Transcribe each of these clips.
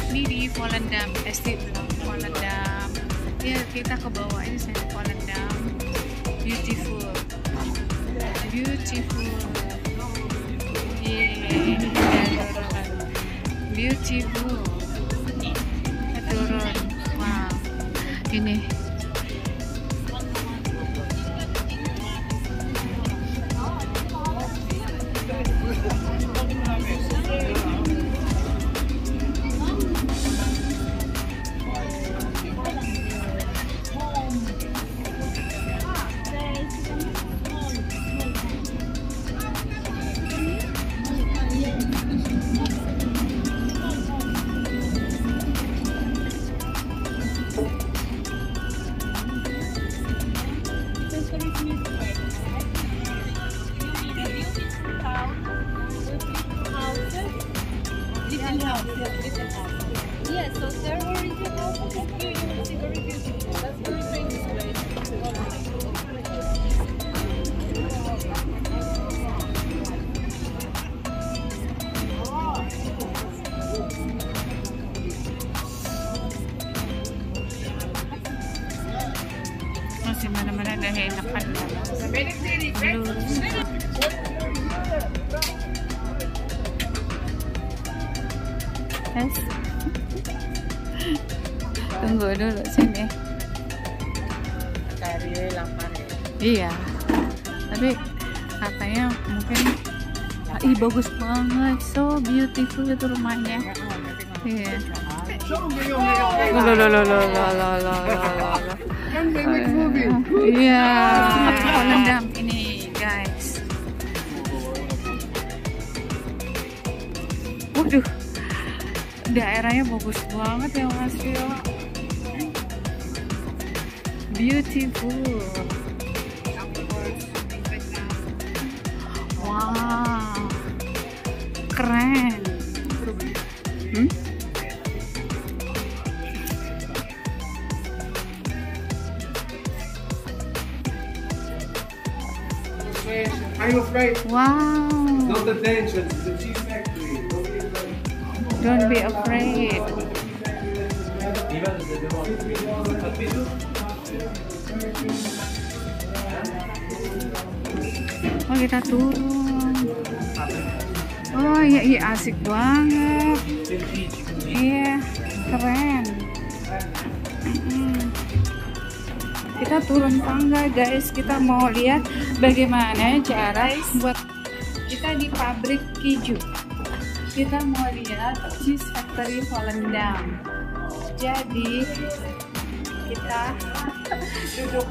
Ini di Volendam, estate Volendam. Ya, kita ke bawah ini saya Volendam. Beautiful. Beautiful. Yeah, beautiful. Turun. Wow. Ini. Yes, so there were original very beautiful. That's very famous place. Masih mana-mana ada enakan. Tunggu dulu sini. Cari lapar ya. Iya. Tapi katanya mungkin bagus banget, so beautiful itu rumahnya. Iya. Iya. Volendam ini guys. Waduh. Daerahnya bagus banget ya Mas Vio. Beautiful. Wow. Keren. Are you afraid? Wow. Not the tension, it's the cheese factory. Don't be afraid. Oh, kita turun. Oh iya, iya asik banget. Iya, keren. Kita turun tangga guys. Kita mau lihat bagaimana cara buat. Kita di pabrik keju. Kita mau lihat cheese factory Volendam. Jadi kita duduk.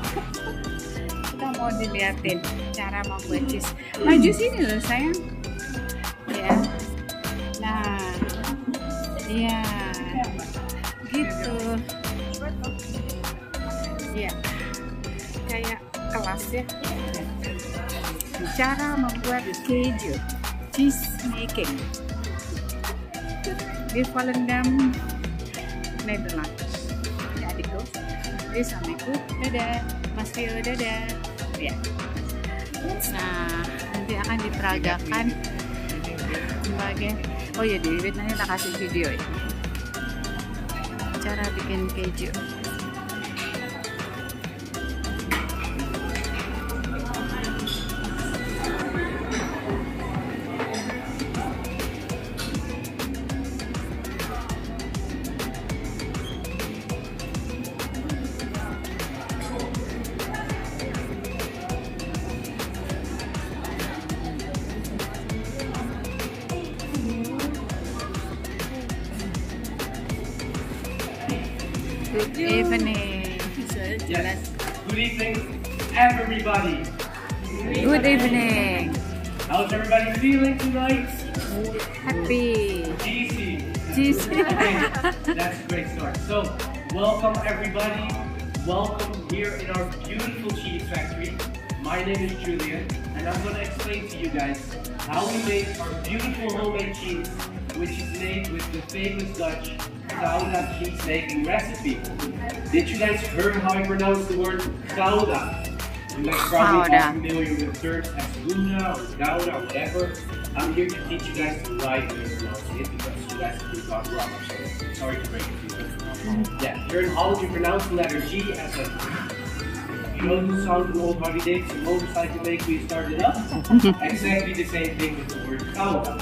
Kita mau dilihatin cara membuat cheese. Maju sini loh sayang. Ya. Nah, ya, gitu. Ya, kayak kelas ya. Cara membuat keju, cheese making di Volendam, Nederland. Ya adikku, ini suamiku, dadah, Mas Tio, dadah. Ya. Nah, nanti akan diperagakan sebagai, oh ya di nanti tak kasih video ya. Cara bikin keju. Good evening. Yes. Good evening, everybody. Good evening. How's everybody feeling tonight? Happy. Easy. Cheesy. Okay, that's a great start. So, welcome everybody. Welcome here in our beautiful cheese factory. My name is Julian, and I'm going to explain to you guys how we make our beautiful homemade cheese, which is made with the famous Dutch Gouda cheese making recipe. Did you guys hear how I pronounce the word Gouda? You guys probably are familiar with terms as Gouda or Gouda or whatever. I'm here to teach you guys the right way of pronouncing it because you guys have been wrong. Sorry to break it to you. Yeah, here in Holland you pronounce the letter G as a. You know the sound of old Harley Davidson motorcycle make when you start it up? Exactly the same thing with the word Gouda.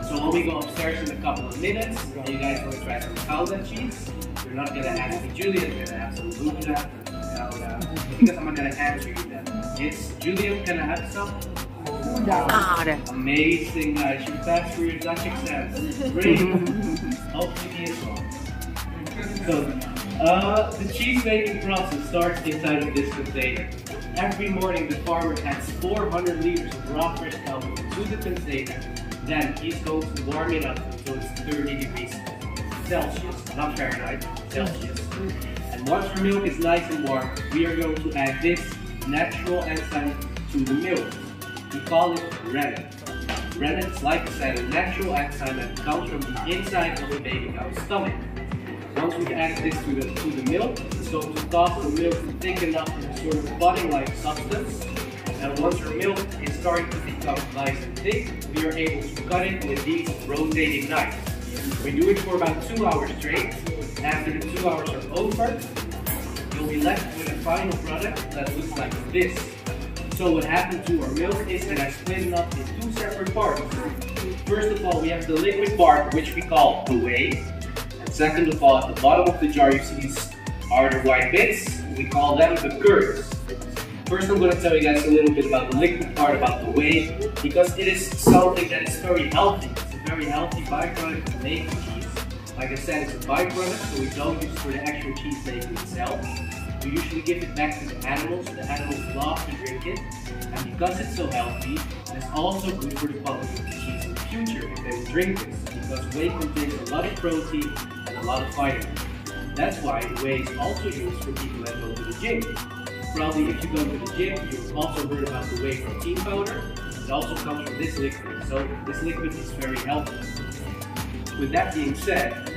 So when we go upstairs in a couple of minutes, and you guys want to try some Gouda cheese, you're not going to ask me Julian, you're going to have some Gouda, Gouda, because I'm not going to answer you then. Yes, Julian, can I have some? Gouda. Amazing, guys. You passed through your Dutch exams. Great. Hopefully he is wrong. So, the cheese making process starts inside of this container. Every morning the farmer adds 400 liters of raw fresh milk to the container. Then he's going to warm it up until it's 30 degrees Celsius, not Fahrenheit, Celsius. And once our milk is nice and warm, we are going to add this natural enzyme to the milk. We call it rennet. Rennet is, like I said, a natural enzyme that comes from the inside of the baby cow's stomach. Once we've added this to the milk, it's going to cause the milk to thicken up in a sort of pudding-like substance. And once our milk is starting to become nice and thick, we are able to cut it with these rotating knives. We do it for about 2 hours straight. After the 2 hours are over, you'll be left with a final product that looks like this. So what happened to our milk is that I split it up in 2 separate parts. First of all, we have the liquid part, which we call the whey. Second of all, at the bottom of the jar you see these are the white bits. We call them the curds. First I'm going to tell you guys a little bit about the liquid part, about the whey, because it is something that is very healthy. It's a very healthy byproduct of making cheese. Like I said, it's a byproduct, so we don't use it for the actual cheese making itself. We usually give it back to the animals. The animals love to drink it. And because it's so healthy, it's also good for the quality of the cheese in the future if they will drink this. Because whey contains a lot of protein and a lot of vitamins. That's why the whey is also used for people that go to the gym. Probably if you go to the gym, you've also heard about the whey protein powder. It also comes from this liquid. So this liquid is very healthy. With that being said,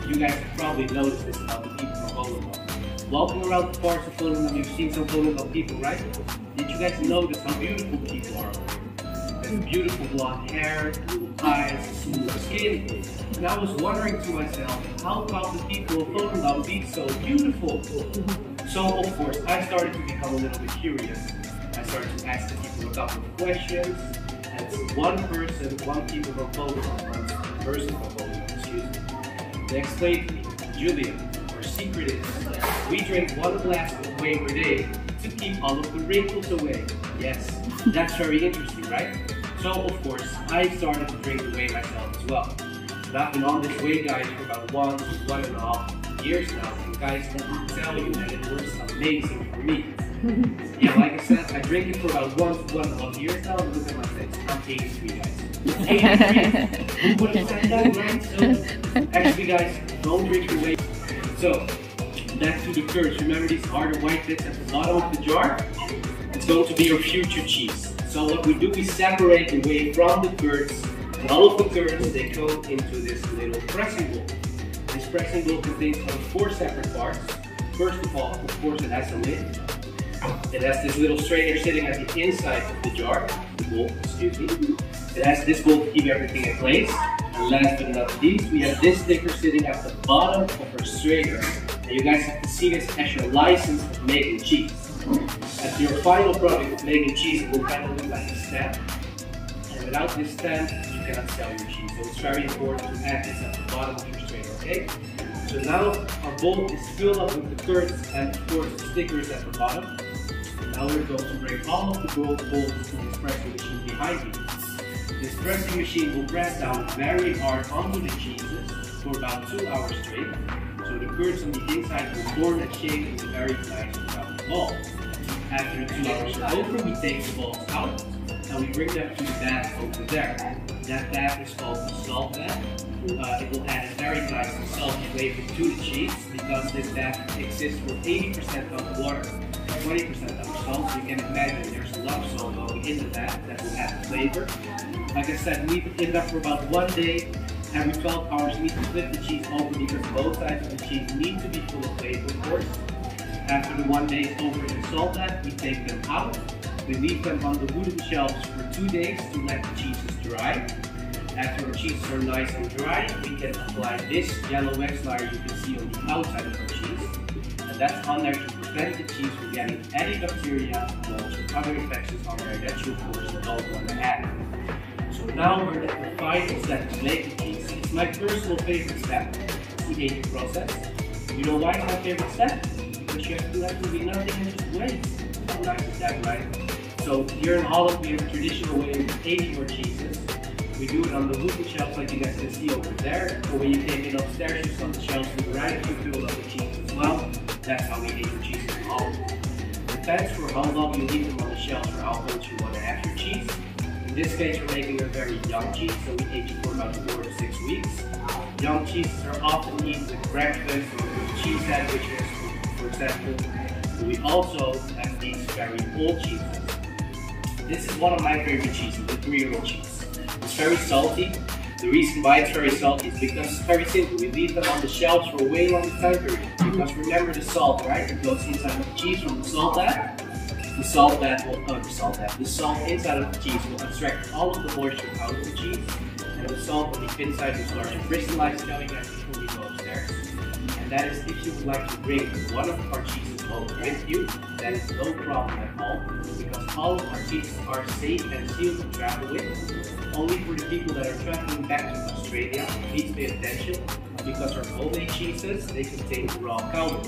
you guys have probably noticed this about the people from Volendam. Walking around the parts of Volendam, you've seen some Volendam people, right? Did you guys notice how beautiful people are? There's beautiful blonde hair, blue eyes, smooth skin. And I was wondering to myself, how come the people of Volendam be so beautiful? So of course, I started to become a little bit curious. I started to ask the people a couple of questions. And one person from Volendam, excuse me, they explained to me, Julian, our secret is, we drink 1 glass of whey per day to keep all of the wrinkles away. Yes, that's very interesting, right? So of course, I started to drink the whey myself as well. And I've been on this whey guide for about 1 to 1.5 years now, and guys, let me tell you that it works amazing for me. Yeah, like I said, I drink it for about 1 to 1.5 years now, and look at my face, I'm 83 guys. 83! Who would have said that, right? So, actually guys, don't drink the whey. So, back to the curds. Remember these harder white bits at the bottom of the jar? It's going to be your future cheese. So what we do, we separate the whey from the curds, and all of the curds, they go into this little pressing bowl. This pressing bowl contains 4 separate parts. First of all, of course, it has a lid. It has this little strainer sitting at the inside of the jar, the bowl, excuse me. It has this bowl to keep everything in place. And last but not least, we have this sticker sitting at the bottom of our strainer. And you guys have to see this as your license of making cheese. As your final product of making cheese, it will kind of look like a stamp. And without this stamp, you cannot sell your cheese. So it's very important to add this at the bottom of your strainer, okay? So now our bowl is filled up with the curds and of course the stickers at the bottom. Now we're going to bring all of the bowls to this pressing machine behind you. This pressing machine will press down very hard onto the cheeses for about 2 hours straight. So the curds on the inside will form and shape into a very nice round ball. After the 2 hours are over, we take the balls out and we bring them to the bath over there. That bath is called the salt bath. It will add a very nice and salty flavor to the cheese because this bath exists for 80% of water, 20% of salt. So you can imagine there's a lot of salt going in the bath that will add the flavor. Like I said, we leave it in there for about 1 day. Every 12 hours, we need to flip the cheese over because both sides of the cheese need to be full of flavor, of course. After the 1 day is over in the salt bath, we take them out. We leave them on the wooden shelves for 2 days to let the cheeses dry. After our cheeses are nice and dry, we can apply this yellow wax layer you can see on the outside of our cheese. And that's on there to prevent the cheese from getting any bacteria, molds, or other infections on there that you of course don't want to have. So now we're at the final step to make the cheese. It's my personal favorite step. It's the aging process. You know why it's my favorite step? Because you have to do absolutely nothing and just wait. How nice is that, right? So here in Holland we have a traditional way of aging our cheeses. We do it on the wooden shelves like you guys can see over there. Or when you take it upstairs, you on the shelves to the right, you fill up the cheese as well. That's how we age our cheese in Holland. It depends for how long you leave them on the shelves or how old you want to have your cheese. In this case, we're making a very young cheese, so we age it for about 4 to 6 weeks. Young cheeses are often eaten with breakfast or with cheese sandwiches, for example. We also have these very old cheeses. This is one of my favorite cheeses, the 3-year-old cheese. It's very salty. The reason why it's very salty is because it's very simple. We leave them on the shelves for a way long time period. Because remember the salt, right? It goes inside of the cheese from the salt vat. The salt inside of the cheese will extract all of the moisture out of the cheese. And the salt on the inside will start to crystallize, telling us before we go upstairs. And that is if you would like to bring one of our cheeses home with you, that is no problem at all. Because all of our cheeses are safe and sealed to travel with. Only for the people that are traveling back to Australia, please pay attention. Because our homemade cheeses, they contain raw cow milk.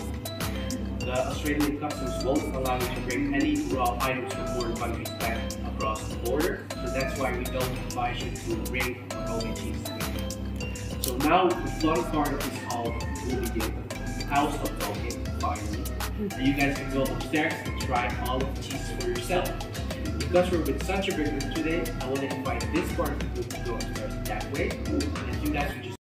The Australian customs won't allow you to bring any raw items from foreign countries back across the border. So that's why we don't advise you to bring our homemade cheese with you. So now the fun part of this haul will begin. I'll stop talking, finally. And you guys can go upstairs and try all of the cheeses for yourself. Because we're with such a big group today, I want to invite this part of the group to go upstairs that way. And you guys can just